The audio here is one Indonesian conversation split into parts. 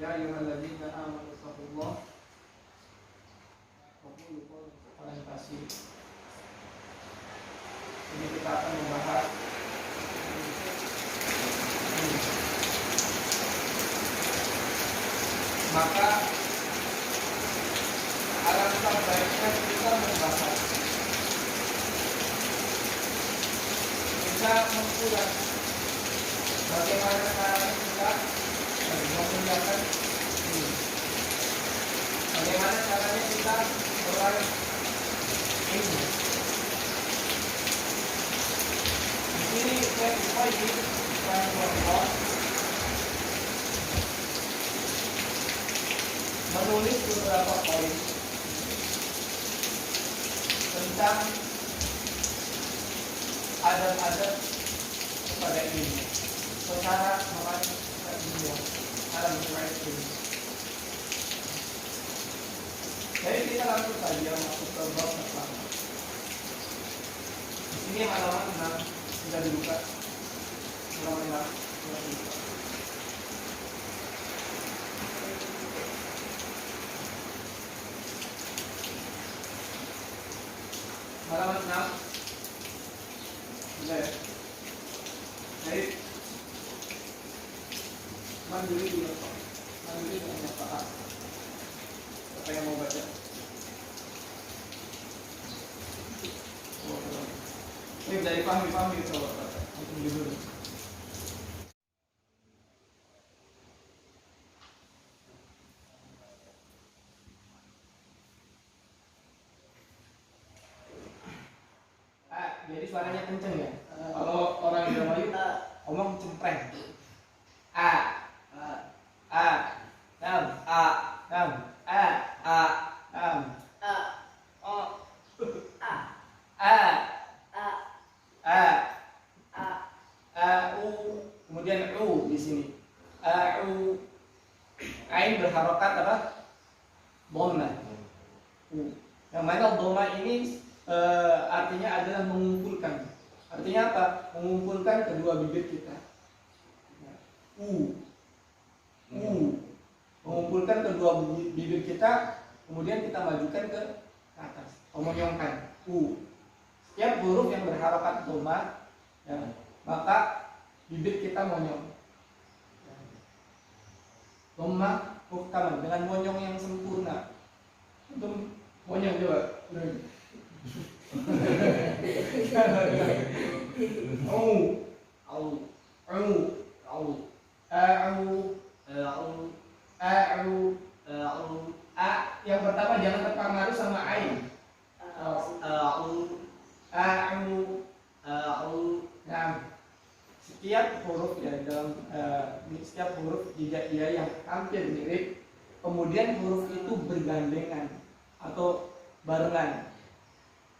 Ya ayyuhalladzina amanu taqullaha wa qulu qawlan sadida. Ini kita akan membahas maka alangkah baiknya kita membahas, kita mengulas bagaimana caranya kita menggunakan ini, bagaimana caranya kita meraih ilmu. Di sini saya Uqayyim rahimahullah menulis beberapa poin tentang adab-adab kepada ilmu, secara meraih keilmuan, cara meraih ilmu. Jadi kita langsung saja masuk ke bab pertama. Di sini halaman 6 sudah dibuka, halaman 6 sudah dibuka. Halaman 6 sudah ya. Jadi mandiri juga Pak, mandiri hanya Pak. Siapa yang mau baca? Ini dari pahami itu Pak. Untuk dulu. Jadi suaranya kenceng ya. Kalau orang Indonesia ngomong cempreng. Kemudian u di sini. Ain berharokat apa? Dhamma. Yang mana dhamma ini artinya adalah mengumpulkan. Artinya apa? Mengumpulkan kedua bibir kita. Mengumpulkan kedua bibir kita, kemudian kita majukan ke atas, memonyongkan. Setiap huruf yang berharokat dhamma, ya, maka bibir kita monyong. Dhamma muhkaman, dengan monyong yang sempurna. Untuk monyong coba. Yang pertama jangan terpengaruh sama ain. Nah, setiap huruf ya dalam setiap huruf hijaiyah yang hampir mirip, kemudian huruf itu bergandengan atau barengan.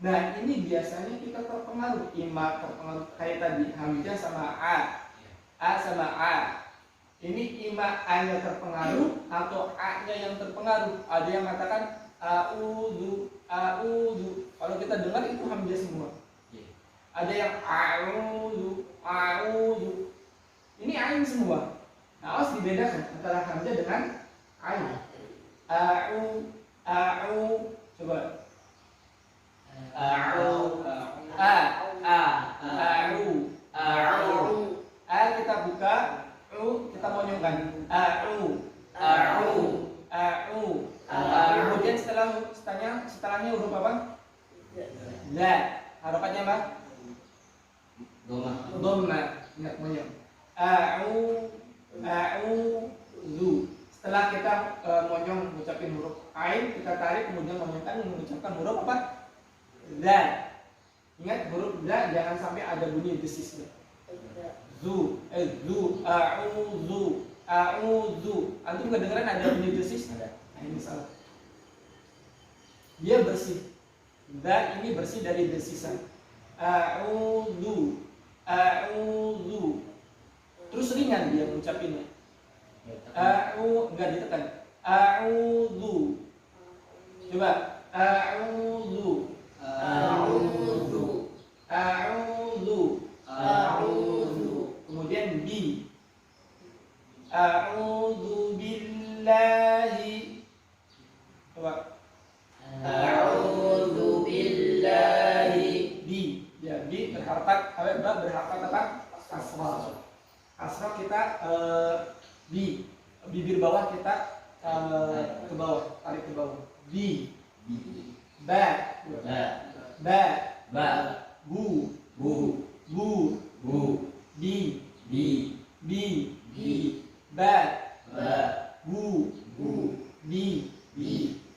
Nah, ini biasanya kita terpengaruh, terpengaruh kayak tadi hamzah sama a sama a. Ini a-nya terpengaruh atau a-nya yang terpengaruh. Ada yang mengatakan a'udzu. Kalau kita dengar itu hamzah semua. Ada yang a'udzu. Ini ain semua. Nah, harus dibedakan antara hamzah dengan ain. Coba. Kita buka, kita monyongkan. Kemudian setelahnya huruf apa? La. Harokatnya apa? Dhamma. Ingat monyong. A'udzu. Setelah kita monyong mengucapkan huruf ain, kita tarik kemudian monyongkan mengucapkan huruf apa? La. Ingat huruf la jangan sampai ada bunyi desisnya. A'udzu. Antum kedengeran ada bunyi desis? Ada. Nah, ini salah. Dia bersih. Da ini bersih dari desisan. A'udzu. Terus ringan dia mengucapinnya. Enggak ditekan. A'udzu. Coba. A'udzu. Kemudian bi. A'udzu billahi A'udzu billahi. Bi, ya bi berharakat, ba berharakat apa? Kasrah. Kasrah kita bi, bibir bawah kita ke bawah, tarik ke bawah. Bi, ba, ba, bu, bi, ba, bu,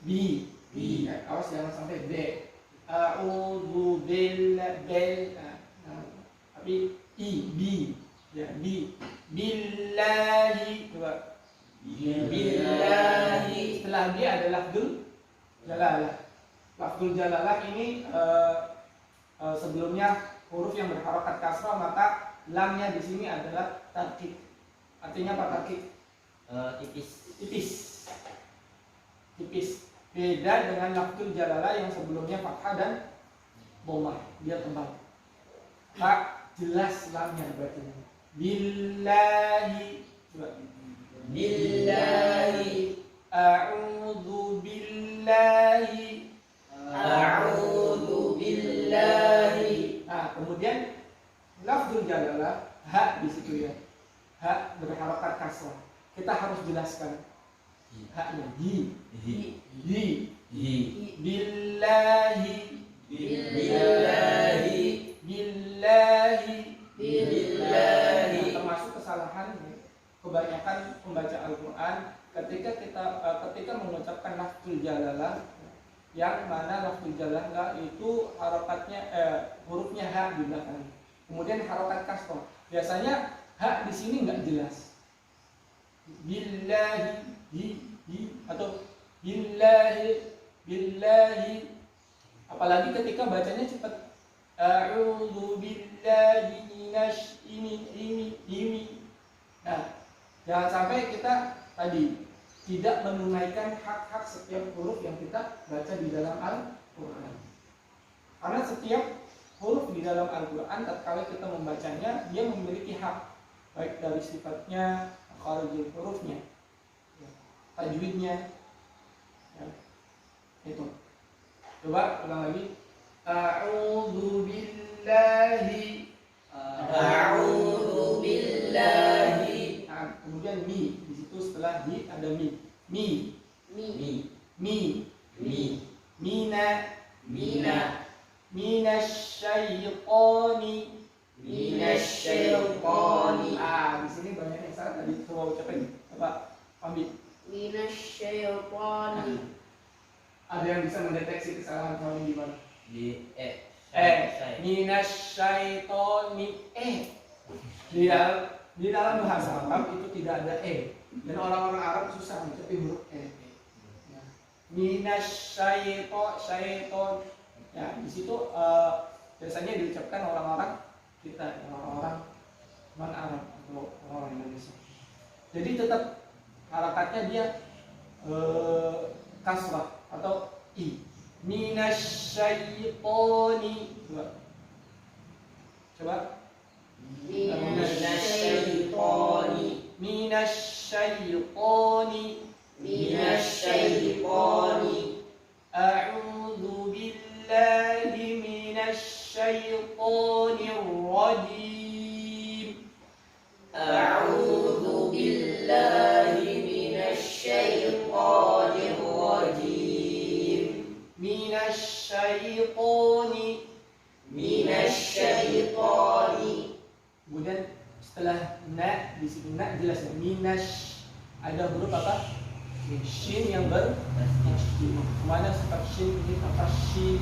bi. Awas jangan sampai b. A'udzu billahi. Tapi bi, ya bi. Billahi, coba. Billahi. Setelah dia ada lafzul jalalah. Lafzul jalalah ini sebelumnya huruf yang berharokat kasrah, maka lamnya di sini adalah tarkik. Artinya apa tarkik? Tipis. Beda dengan lafzul jalalah yang sebelumnya fathah dan dhammah, dia tebal. Pak jelas lamnya berarti. Billahi. Billahi. A'udzu billahi. A'udzu billahi. Nah, kemudian lafzul jalalah ha di situ ya. Ha berharokat kasrah. Kita harus jelaskan haknya. Billahi. Nah, termasuk kesalahan kebanyakan pembaca Al-Quran ketika mengucapkan lafzul jalalah, yang mana lafzul jalalah itu harokatnya hurufnya ha di belakang. Kemudian harokat kasrah. Biasanya ha di sini nggak jelas. Billahi atau billahi. Apalagi ketika bacanya cepat. A'udzu billahi minasy ini. Nah, jangan sampai kita tadi tidak menunaikan hak-hak setiap huruf yang kita baca di dalam Al-Quran. Karena setiap huruf di dalam Al-Quran tatkala kita membacanya, dia memiliki hak, baik dari sifatnya, makharijul hurufnya, tajwidnya, ya. Itu. Coba ulang lagi. A'udzu billahi. A'udzu billahi. Nah, kemudian mi, di situ setelah di ada mi. Mina. Minasyaitoni. Ah, di sini banyak yang salah tadi. Coba ucapin. Coba ambil. Minasyaitoni. Ada yang bisa mendeteksi kesalahan kamu di mana? Minasyaitoni. Di dalam bahasa Arab itu tidak ada dan orang-orang Arab susah mengucapkan huruf syaiton. Ya, di situ biasanya diucapkan orang-orang kita, orang-orang non Arab atau orang Indonesia. Jadi tetap harakatnya dia kasrah atau i. Minasyaitoni. Coba. Minasyaitoni. A'udzu billahi minasyaitonir rajim. A'udzu billahi minasyaitonir rajim. Minasyaitoni. Kemudian setelah na, di sini na jelas ya. Ada huruf apa? Shin yang bertasydid. Mana sifat shin ini kata shin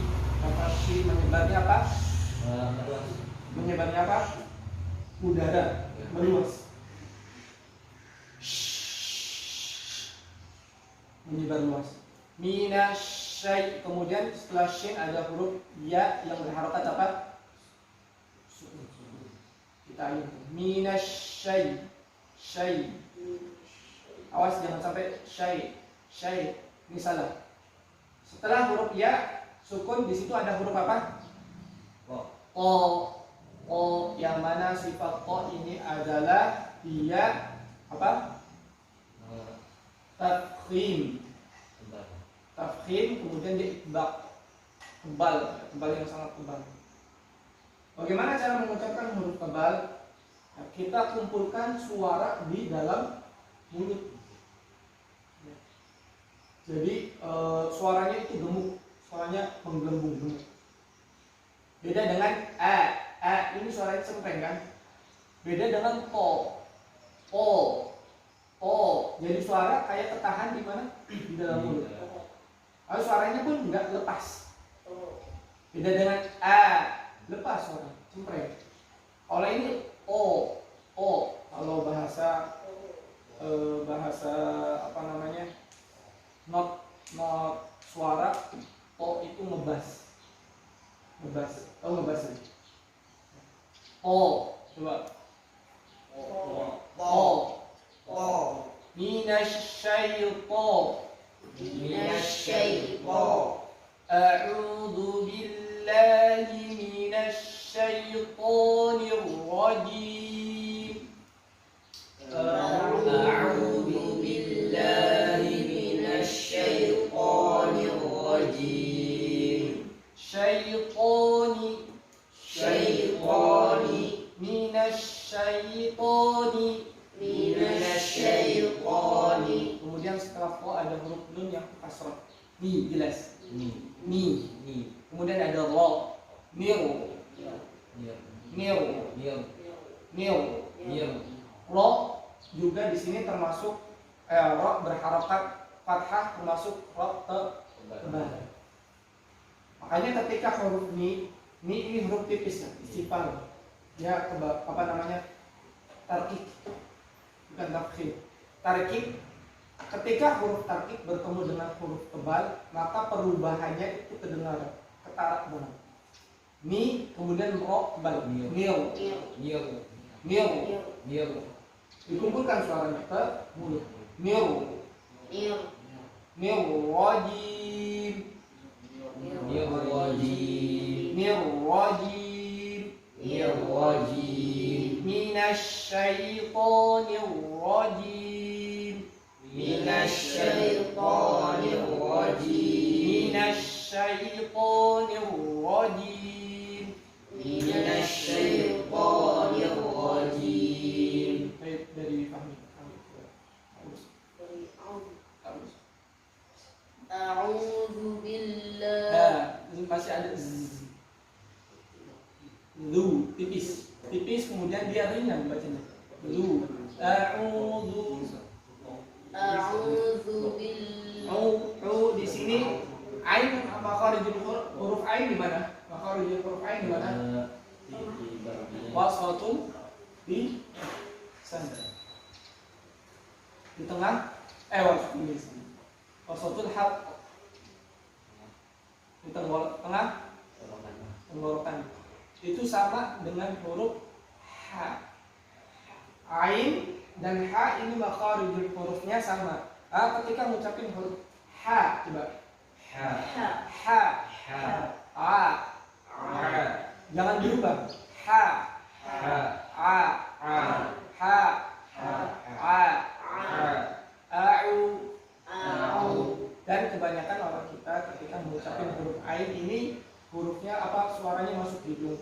menyebarnya apa? Menyebarnya apa? Udara meluas. Menyebar luas. Minasyai. Kemudian setelah shin ada huruf ya yang berharokat apa? Kita ini minasyai. Awas jangan sampai syai. Ini salah. Setelah huruf ya sukun, di situ ada huruf apa? Ko. Yang mana sifat ko ini adalah dia apa? Tafkhim. tafkhim, kemudian dia itbaq, tebal, tebal yang sangat tebal. Bagaimana cara mengucapkan huruf tebal? Nah, kita kumpulkan suara di dalam mulut. Jadi suaranya itu gemuk, suaranya menggelembung. Beda dengan ini suaranya cempreng kan? Beda dengan o. Jadi suara kayak ketahan di mana? Di dalam mulut. Lalu suaranya pun nggak lepas. Beda dengan lepas suara, cempreng. Kalau ini o. Kalau bahasa apa namanya? Not suara o itu ngebas. Tahu ngebas ya? Coba. Minasyaiton. A'udzu billahi minasyaitonir rajim. A'udzu billahi minasyaitonir rajim. Syaitoni minasyaiton. Kemudian setelah ko ada huruf nun yang kasrah. Ni jelas. Ni. Kemudian ada ro. Nir. Ro juga di sini termasuk ro berharakat fathah, termasuk ro tebal. Makanya ketika huruf ni ini huruf tipis ya, istifal. Ya apa namanya? Tarkik. Bukan tafkhim. Tarkik. Ketika huruf tarkik bertemu dengan huruf tebal, maka perubahannya itu kedengaran, ketara banget. Ni kemudian ro tebal. Nil. Dikumpulkan suaranya ke mulut. Nil rajim. Minasyaitonir rajim. Baik, dari Fahmi. Bagus. A'udzu billahi. Masih ada lu tipis kemudian dia ringan bacanya. Lu A'udzu billahi. di sini ain makharijul huruf ain di mana? Makharijul huruf ain di mana? Wasatun di sana. Di tengah wasatun di sini. Wasatul haq di tengah tenggorokan. Itu sama dengan huruf ha. Ain dan ha ini makharijul hurufnya sama. Ketika mengucapkan huruf ha, coba. Ha. Jangan dirubah. Ha. A'u. Dan kebanyakan orang kita ketika mengucapkan huruf ain ini hurufnya apa? Suaranya masuk hidung.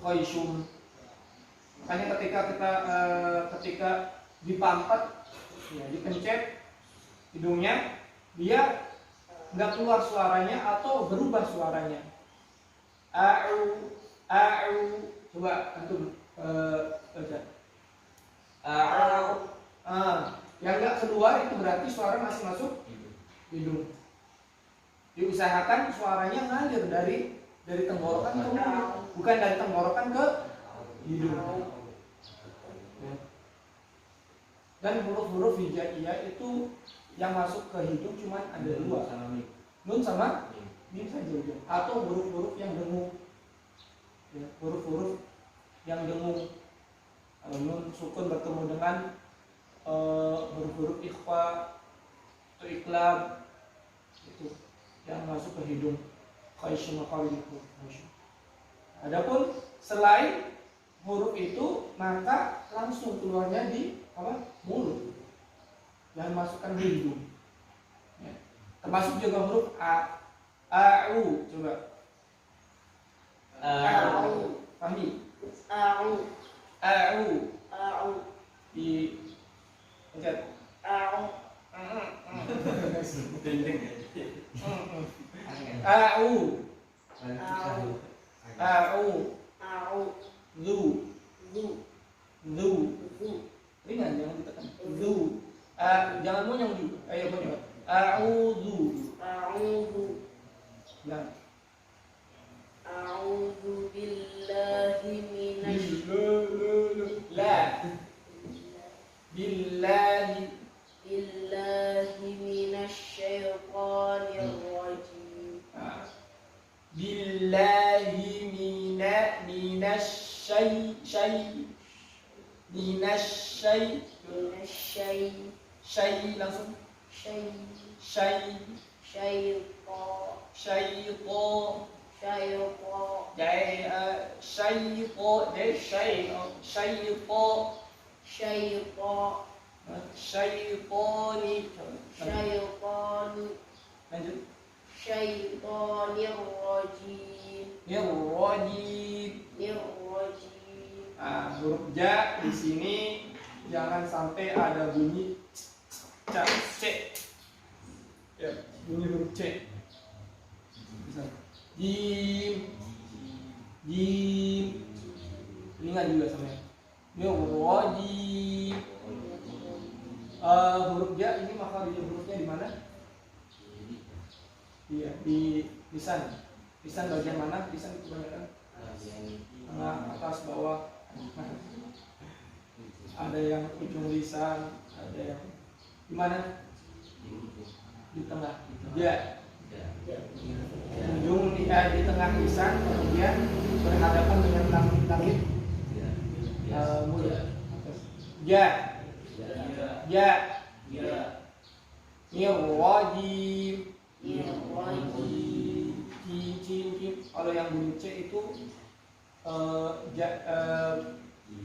Khayshum. Makanya ketika dipampat, ya, dipencet hidungnya, dia nggak keluar suaranya atau berubah suaranya. A'u. Coba antum baca. A'u. Yang nggak keluar itu berarti suara masih masuk hidung. Diusahakan suaranya ngalir dari tenggorokan ke mulut, bukan dari tenggorokan ke hidung. Dan huruf-huruf hijaiyah itu yang masuk ke hidung cuma ada dua, nun sama mim saja, atau huruf-huruf yang dengung. Huruf-huruf yang dengung, nun sukun bertemu dengan huruf-huruf ikhfa atau iklab, itu yang masuk ke hidung. Adapun selain huruf itu, maka langsung keluarnya di mulut, jangan masukkan di hidung. Termasuk juga huruf a. A'u, coba. A'u. Fahmi. A'u. A'u. A'u. Di pencet. A'u. A'u. A'u. A'u. A'u. Zu. Zu. Zu. Zu. Ringan, jangan ditekan. Zu. Jangan monyong juga. Ayo monyong. A'udzu. A'udzu. Nah. A'udzu billahi minasy La. Billahi. billahi minasyaitonir rajim. Billahi minasyai syai langsung syai syaiqo jadi syaiqo dari syaiqo syaitoni lanjut syaitonir rajim. Nirrajim. Huruf ja di sini jangan sampai ada bunyi c. Ya, bunyi huruf c. Jim. Ingat juga sama ya. Nirrajim. Huruf ja ini makhraj hurufnya di mana? Iya, di lisan. Lisan bagian mana? Lisan kebanyakan tengah, atas, bawah. Ada yang ujung lisan, ada yang di mana? Di tengah. Ya. Ujung di tengah lisan, kemudian berhadapan dengan langit mulut. Ya. Nirrajim. Kalau yang bunyi C itu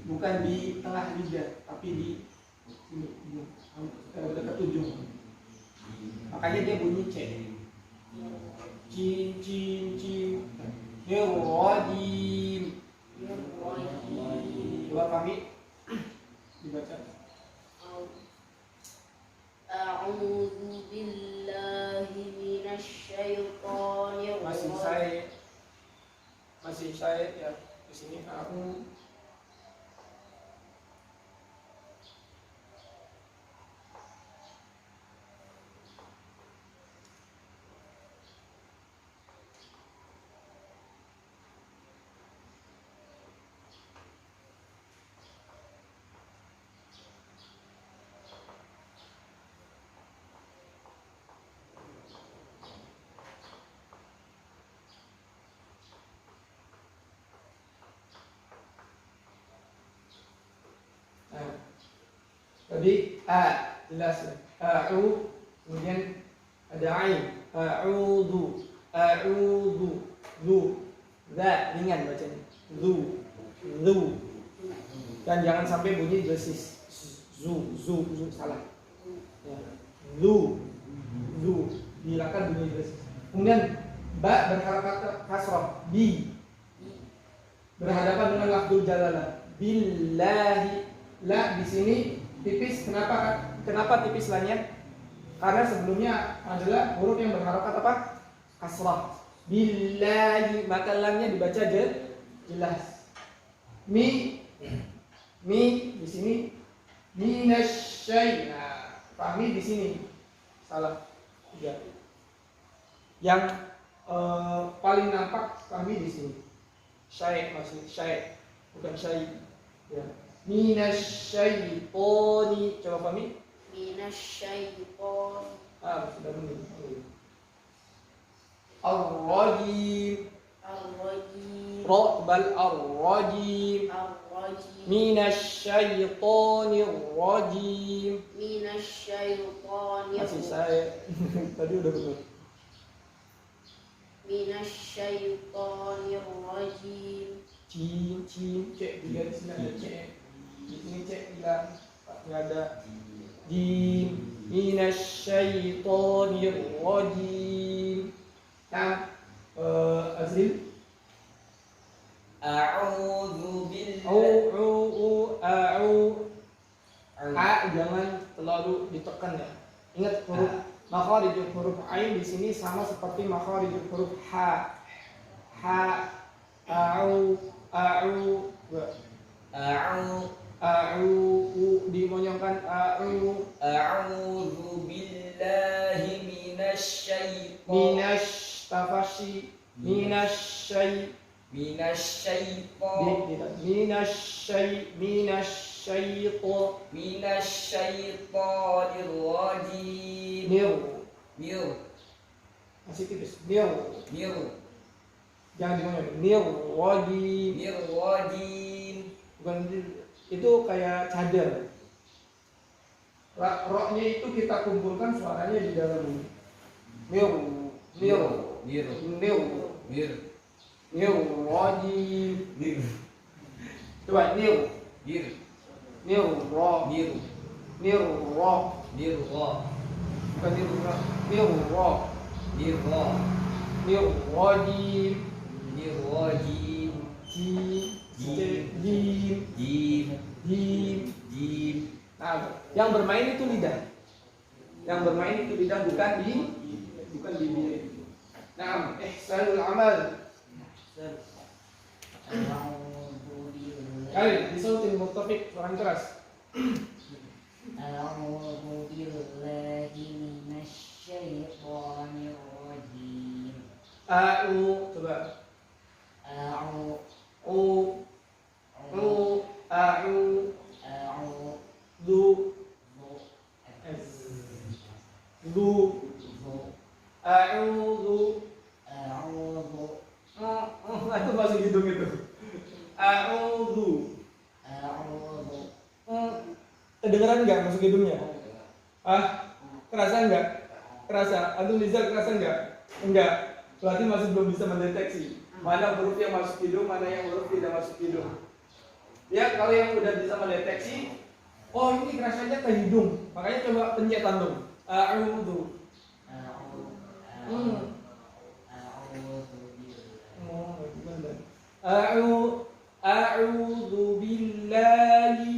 bukan di tengah lidah, tapi di sini, dekat ujung. Makanya dia bunyi C. Nirrajim. Coba kami dibaca. A'udzu billahi minasyaitonir Masih saya ya di sini aku tadi jelas ya. A'u, kemudian ada ain. A'udzu. Zu. Za ringan bacanya. Zu. Dan jangan sampai bunyi desis. Zu salah. Ya. Zu. Hilangkan bunyi desis. Kemudian ba berharakat kasrah. Bi. Berhadapan dengan lafzul jalalah. Billahi. La di sini tipis. Kenapa tipis lanya? Karena sebelumnya adalah huruf yang berharakat apa? Kasrah. Billahi, maka lamnya dibaca jelas. Mi di sini minasyai. Nah, fahmi di sini salah. Ya. Yang paling nampak fahmi di sini. Syai maksud syai, bukan syai. Ya. Minasyaitoni, coba fahmi? Minasyaiton. Sudah benar. Ar-rajim. Ra tebal ar-rajim. Minasyaitonir rajim. Masih saya. Tadi udah benar. Minasyaitonir rajim. Cin, cek juga di sini ada cek. Di sini cek hilang, nggak ada. Jim. minasyaitonir rajim. Nah, Azril. A'udzu billahi jangan terlalu ditekan ya. Ingat huruf makharijul huruf ain di sini sama seperti makharijul huruf ha. Ha, a'u, dimonyongkan A'udzu billahi minasyaitonir rajim. masih tipis. Jangan dimonyong. Rajim. Bukan itu kayak cadar. Roknya itu kita kumpulkan suaranya di dalam ini. Rajim. Coba rajim. Jim. Nah, yang bermain itu lidah. Bukan di bibir. Nah, ihsanul amal. Kali disautin muttafiq orang keras. A'udzu billahi minasyaitonir rajim. Coba. A'udzu Itu masuk hidung itu. Kedengeran nggak masuk hidungnya? Kerasa nggak? Kerasa. Antum bisa kerasa nggak? Enggak. Berarti masih belum bisa mendeteksi mana huruf yang masuk hidung, mana yang huruf tidak masuk hidung. Ya, kalau yang udah bisa mendeteksi, oh ini kerasanya ke hidung, makanya coba pencet antum. A'udzu billahi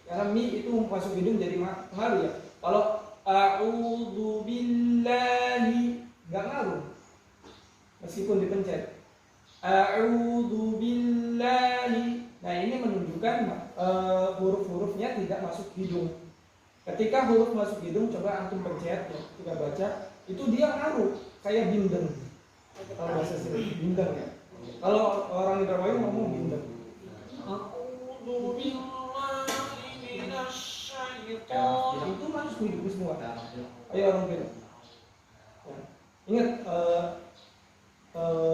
karena mi itu masuk hidung jadi ngaruh ya. Kalau a'udzu billahi enggak ngaruh. Meskipun dipencet. A'udzu billahi. Nah, ini menunjukkan huruf-hurufnya tidak masuk hidung. Ketika huruf masuk hidung, coba antum pencet ya, kita baca, itu dia ngaruh kayak bindeng. Kalau bahasa sini bindeng ya. Kalau orang Indramayu ngomong bindeng. A'udzu billahi minasyaitonir. Itu masuk hidung semua. Ayo orang bilang. Ya. Ingat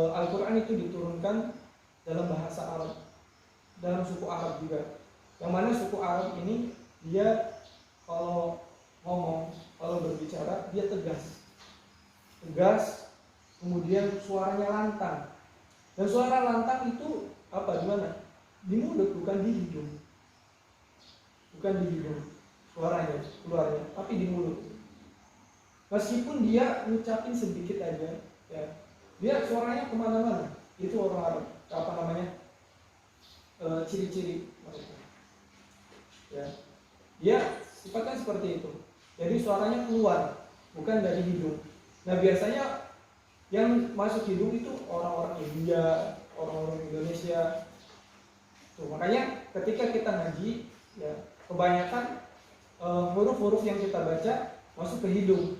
Al-Quran itu diturunkan dalam bahasa Arab, dalam suku Arab juga. Yang mana suku Arab ini dia kalau ngomong, kalau berbicara dia tegas, kemudian suaranya lantang. Dan suara lantang itu apa? Di mana? Di mulut, bukan di hidung. Suaranya keluarnya, tapi di mulut. Meskipun dia ngucapin sedikit aja, ya, dia suaranya kemana-mana. Itu orang Arab. Apa namanya? Ciri-ciri mereka. Ya, dia sifatnya seperti itu. Jadi suaranya keluar, bukan dari hidung. Nah, biasanya yang masuk hidung itu orang-orang India, orang-orang Indonesia. Tuh, makanya ketika kita ngaji, ya, kebanyakan huruf-huruf yang kita baca masuk ke hidung.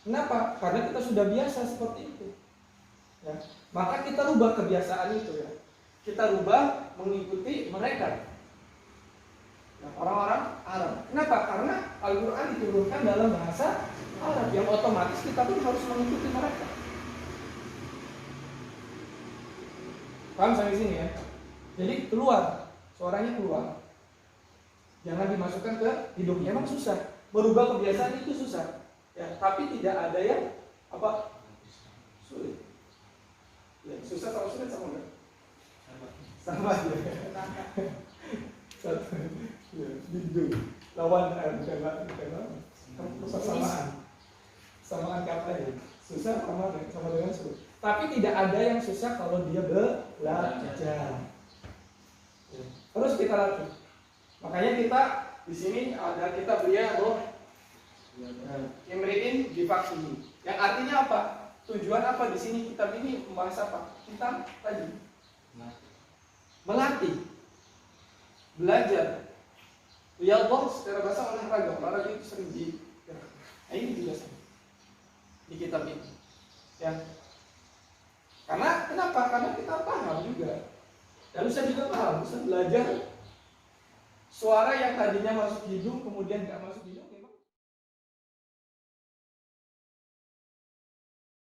Kenapa? Karena kita sudah biasa seperti itu. Ya. Maka kita rubah kebiasaan itu ya. Kita rubah mengikuti mereka. Nah, orang-orang Arab. Kenapa? Karena Al-Quran diturunkan dalam bahasa Arab yang otomatis kita pun harus mengikuti mereka. Paham sampai sini ya? Jadi keluar, suaranya keluar. Jangan dimasukkan ke hidung. Emang susah. Merubah kebiasaan itu susah. Ya, tapi tidak ada yang apa sulit. Ya, susah kalau sulit sama enggak? Sama aja. Satu. Ya, hidung. Lawan lawan samaan kata ya. Susah sama dengan sulit. Tapi tidak ada yang susah kalau dia belajar. Terus kita latih. Makanya kita di sini ada kitab dia Imri'in Bifaksihi. Yang artinya apa? Tujuan apa di sini kitab ini membahas apa? Kita tadi melatih, belajar. Ya Allah, secara bahasa olahraga itu sering ini juga sama di kitab ini. Ya. Karena kenapa? Karena kita paham juga. Dan bisa juga paham, bisa belajar suara yang tadinya masuk hidung kemudian nggak masuk hidung.